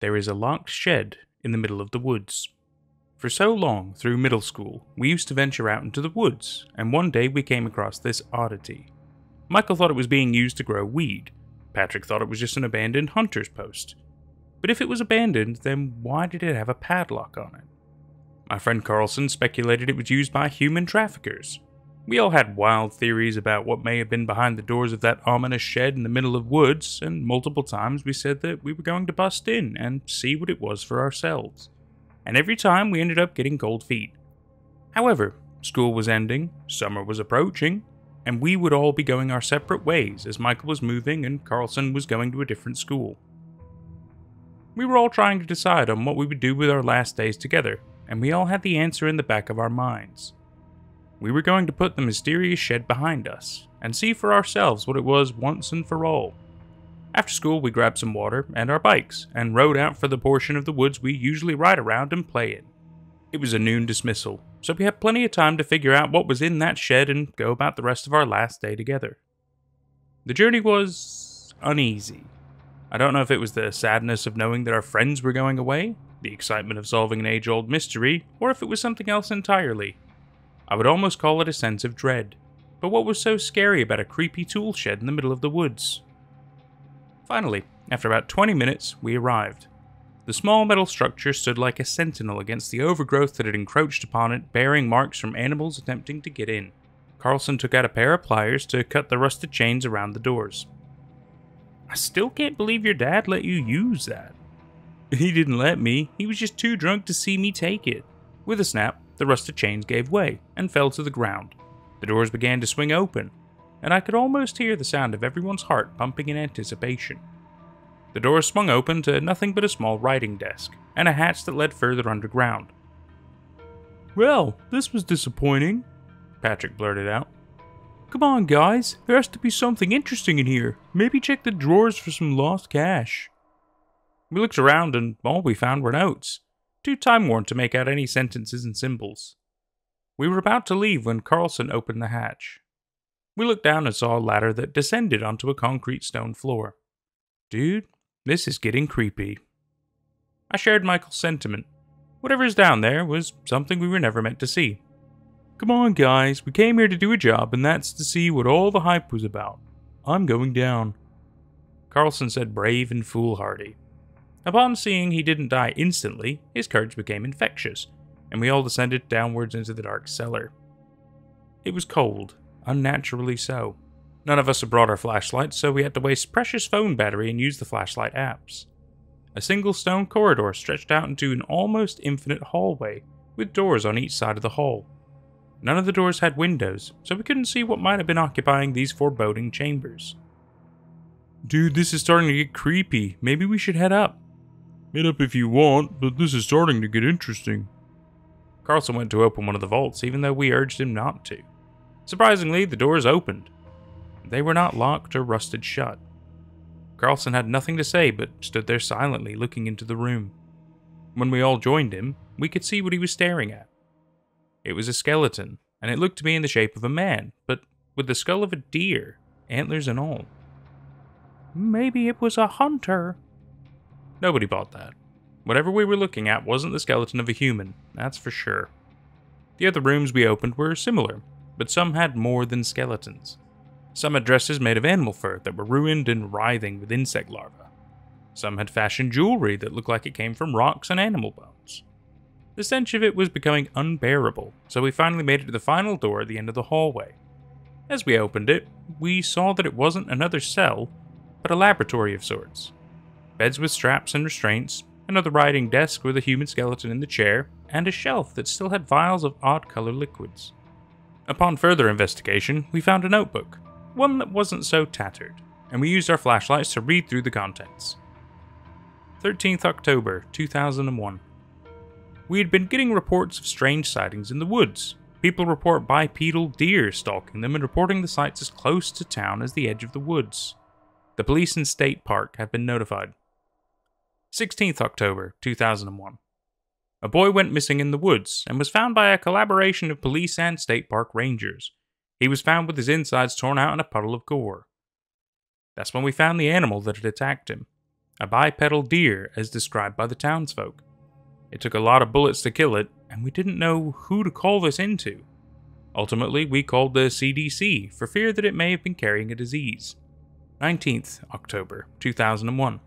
There is a locked shed in the middle of the woods. For so long, through middle school, we used to venture out into the woods, and one day we came across this oddity. Michael thought it was being used to grow weed. Patrick thought it was just an abandoned hunter's post. But if it was abandoned, then why did it have a padlock on it? My friend Carlson speculated it was used by human traffickers. We all had wild theories about what may have been behind the doors of that ominous shed in the middle of woods, and multiple times we said that we were going to bust in and see what it was for ourselves. And every time we ended up getting cold feet. However, school was ending, summer was approaching, and we would all be going our separate ways as Michael was moving and Carlson was going to a different school. We were all trying to decide on what we would do with our last days together, and we all had the answer in the back of our minds. We were going to put the mysterious shed behind us, and see for ourselves what it was once and for all. After school, we grabbed some water and our bikes, and rode out for the portion of the woods we usually ride around and play in. It was a noon dismissal, so we had plenty of time to figure out what was in that shed and go about the rest of our last day together. The journey was uneasy. I don't know if it was the sadness of knowing that our friends were going away, the excitement of solving an age-old mystery, or if it was something else entirely. I would almost call it a sense of dread. But what was so scary about a creepy tool shed in the middle of the woods? Finally, after about 20 minutes, we arrived. The small metal structure stood like a sentinel against the overgrowth that had encroached upon it, bearing marks from animals attempting to get in. Carlson took out a pair of pliers to cut the rusted chains around the doors. I still can't believe your dad let you use that. He didn't let me, he was just too drunk to see me take it. With a snap, the rusted chains gave way and fell to the ground. The doors began to swing open, and I could almost hear the sound of everyone's heart pumping in anticipation. The doors swung open to nothing but a small writing desk, and a hatch that led further underground. Well, this was disappointing, Patrick blurted out. Come on, guys, there has to be something interesting in here. Maybe check the drawers for some lost cash. We looked around, and all we found were notes, too time-worn to make out any sentences and symbols. We were about to leave when Carlson opened the hatch. We looked down and saw a ladder that descended onto a concrete stone floor. Dude, this is getting creepy. I shared Michael's sentiment. Whatever's down there was something we were never meant to see. Come on, guys, we came here to do a job, and that's to see what all the hype was about. I'm going down. Carlson said brave and foolhardy. Upon seeing he didn't die instantly, his courage became infectious, and we all descended downwards into the dark cellar. It was cold, unnaturally so. None of us had brought our flashlights, so we had to waste precious phone battery and use the flashlight apps. A single stone corridor stretched out into an almost infinite hallway, with doors on each side of the hall. None of the doors had windows, so we couldn't see what might have been occupying these foreboding chambers. Dude, this is starting to get creepy. Maybe we should head up. Head up if you want, but this is starting to get interesting. Carlson went to open one of the vaults, even though we urged him not to. Surprisingly, the doors opened. They were not locked or rusted shut. Carlson had nothing to say, but stood there silently, looking into the room. When we all joined him, we could see what he was staring at. It was a skeleton, and it looked to be in the shape of a man, but with the skull of a deer, antlers and all. Maybe it was a hunter. Nobody bought that. Whatever we were looking at wasn't the skeleton of a human, that's for sure. The other rooms we opened were similar, but some had more than skeletons. Some had dresses made of animal fur that were ruined and writhing with insect larvae. Some had fashioned jewelry that looked like it came from rocks and animal bones. The stench of it was becoming unbearable, so we finally made it to the final door at the end of the hallway. As we opened it, we saw that it wasn't another cell, but a laboratory of sorts. Beds with straps and restraints, another writing desk with a human skeleton in the chair, and a shelf that still had vials of odd-colored liquids. Upon further investigation, we found a notebook, one that wasn't so tattered, and we used our flashlights to read through the contents. 13th October, 2001. We had been getting reports of strange sightings in the woods. People report bipedal deer stalking them and reporting the sights as close to town as the edge of the woods. The police and state park have been notified. 16th October, 2001. A boy went missing in the woods and was found by a collaboration of police and state park rangers. He was found with his insides torn out in a puddle of gore. That's when we found the animal that had attacked him. a bipedal deer as described by the townsfolk. It took a lot of bullets to kill it, and we didn't know who to call this into. Ultimately, we called the CDC for fear that it may have been carrying a disease. 19th October 2001.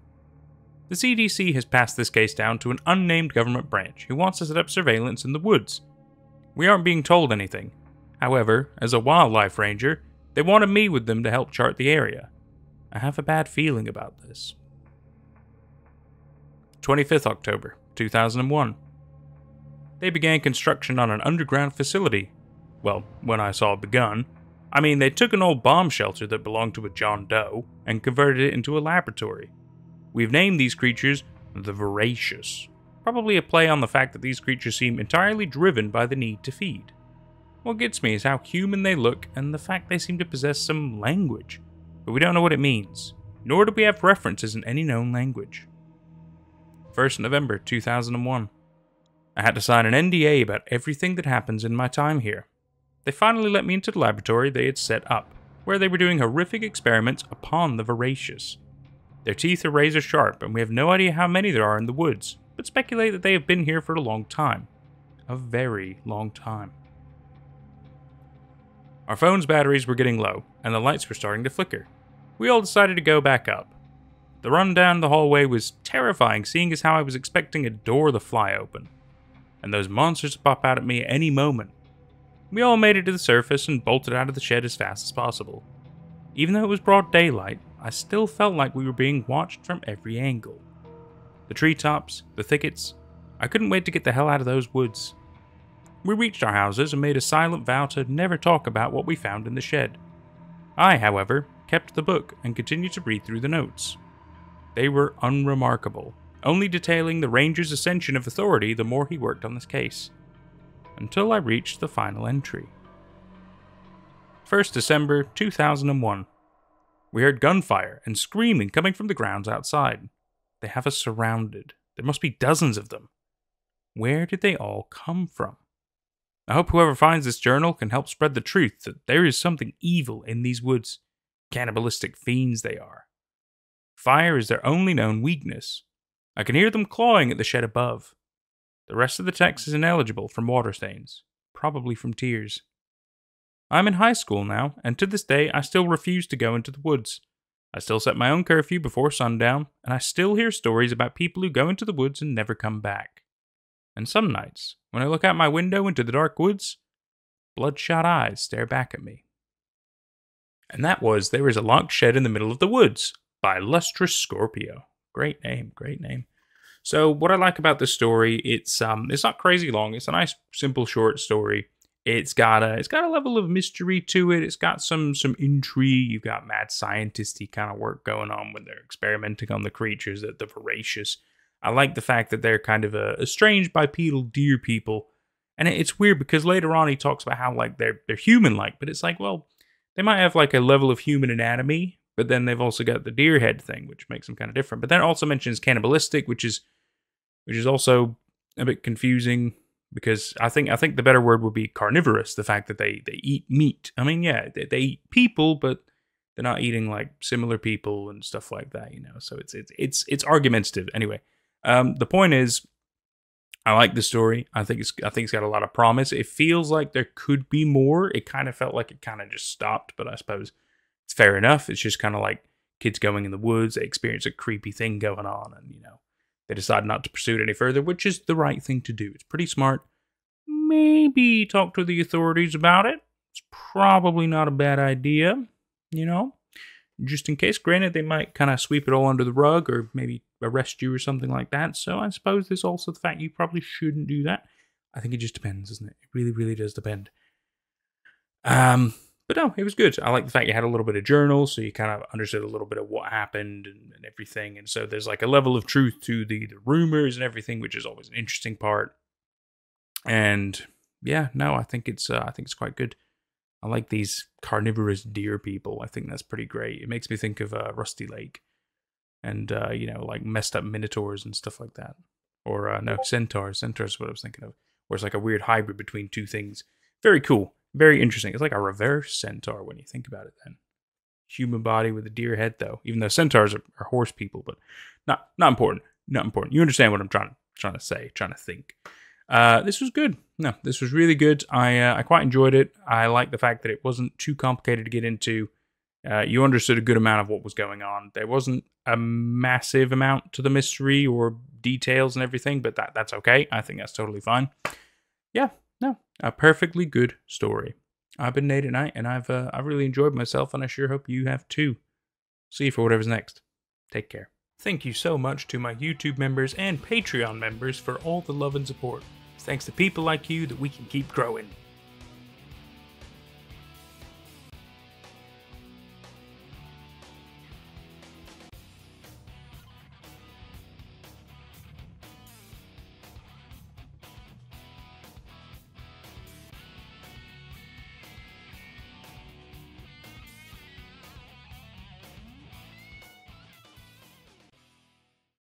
The CDC has passed this case down to an unnamed government branch who wants to set up surveillance in the woods. We aren't being told anything. However, as a wildlife ranger, they wanted me with them to help chart the area. I have a bad feeling about this. 25th October 2001. They began construction on an underground facility. Well, when I saw it begun, I mean they took an old bomb shelter that belonged to a John Doe and converted it into a laboratory. We've named these creatures the Voracious, probably a play on the fact that these creatures seem entirely driven by the need to feed. What gets me is how human they look and the fact they seem to possess some language, but we don't know what it means, nor do we have references in any known language. 1st November 2001. I had to sign an NDA about everything that happens in my time here. They finally let me into the laboratory they had set up, where they were doing horrific experiments upon the Voracious. Their teeth are razor sharp, and we have no idea how many there are in the woods, but speculate that they have been here for a long time. A very long time. Our phone's batteries were getting low, and the lights were starting to flicker. We all decided to go back up. The run down the hallway was terrifying, seeing as how I was expecting a door to fly open, and those monsters to pop out at me at any moment. We all made it to the surface and bolted out of the shed as fast as possible. Even though it was broad daylight, I still felt like we were being watched from every angle. The treetops, the thickets, I couldn't wait to get the hell out of those woods. We reached our houses and made a silent vow to never talk about what we found in the shed. I, however, kept the book and continued to read through the notes. They were unremarkable, only detailing the ranger's ascension of authority the more he worked on this case. Until I reached the final entry. 1st December 2001. We heard gunfire and screaming coming from the grounds outside. They have us surrounded. There must be dozens of them. Where did they all come from? I hope whoever finds this journal can help spread the truth that there is something evil in these woods. Cannibalistic fiends they are. Fire is their only known weakness. I can hear them clawing at the shed above. The rest of the text is ineligible from water stains, probably from tears. I'm in high school now, and to this day I still refuse to go into the woods. I still set my own curfew before sundown, and I still hear stories about people who go into the woods and never come back. And some nights, when I look out my window into the dark woods, bloodshot eyes stare back at me. And that was There Is a Locked Shed in the Middle of the Woods by Lustrousscorpio. Great name, great name. So what I like about this story, it's not crazy long. It's a nice, simple, short story. It's got a level of mystery to it. It's got some intrigue. You've got mad scientist-y kind of work going on when they're experimenting on the creatures, the Voracious. I like the fact that they're kind of a strange bipedal deer people. And it's weird because later on he talks about how like they're human-like, but it's like, well, they might have like a level of human anatomy, but then they've also got the deer head thing, which makes them kind of different. But then it also mentions cannibalistic, which is also a bit confusing because I think the better word would be carnivorous. The fact that they eat meat. I mean, yeah, they eat people, but they're not eating like similar people and stuff like that, you know. So it's argumentative. Anyway, the point is, I like the story. I think it's got a lot of promise. It feels like there could be more. It kind of felt like it kind of just stopped, but I suppose it's fair enough. It's just kind of like kids going in the woods. They experience a creepy thing going on, and you know, they decide not to pursue it any further, which is the right thing to do. It's pretty smart. Maybe talk to the authorities about it. It's probably not a bad idea, you know, just in case. Granted, they might kind of sweep it all under the rug or maybe arrest you or something like that. So I suppose there's also the fact you probably shouldn't do that. I think it just depends, doesn't it? It really, really does depend. But no, it was good. I like the fact you had a little bit of journal, so you kind of understood a little bit of what happened and everything. And so there's like a level of truth to the rumors and everything, which is always an interesting part. And yeah, no, I think it's quite good. I like these carnivorous deer people. I think that's pretty great. It makes me think of Rusty Lake and you know, like messed up minotaurs and stuff like that. Or no, centaurs. Centaurs is what I was thinking of. Where it's like a weird hybrid between two things. Very cool. Very interesting. It's like a reverse centaur when you think about it then. human body with a deer head, though. Even though centaurs are horse people, but not important. Not important. You understand what I'm trying to say, trying to think. This was good. No, this was really good. I quite enjoyed it. I like the fact that it wasn't too complicated to get into. You understood a good amount of what was going on. There wasn't a massive amount to the mystery or details and everything, but that's okay. I think that's totally fine. Yeah, no, a perfectly good story. I've been Nate at Night, and I've really enjoyed myself, and I sure hope you have too. See you for whatever's next. Take care. Thank you so much to my YouTube members and Patreon members for all the love and support. It's thanks to people like you that we can keep growing.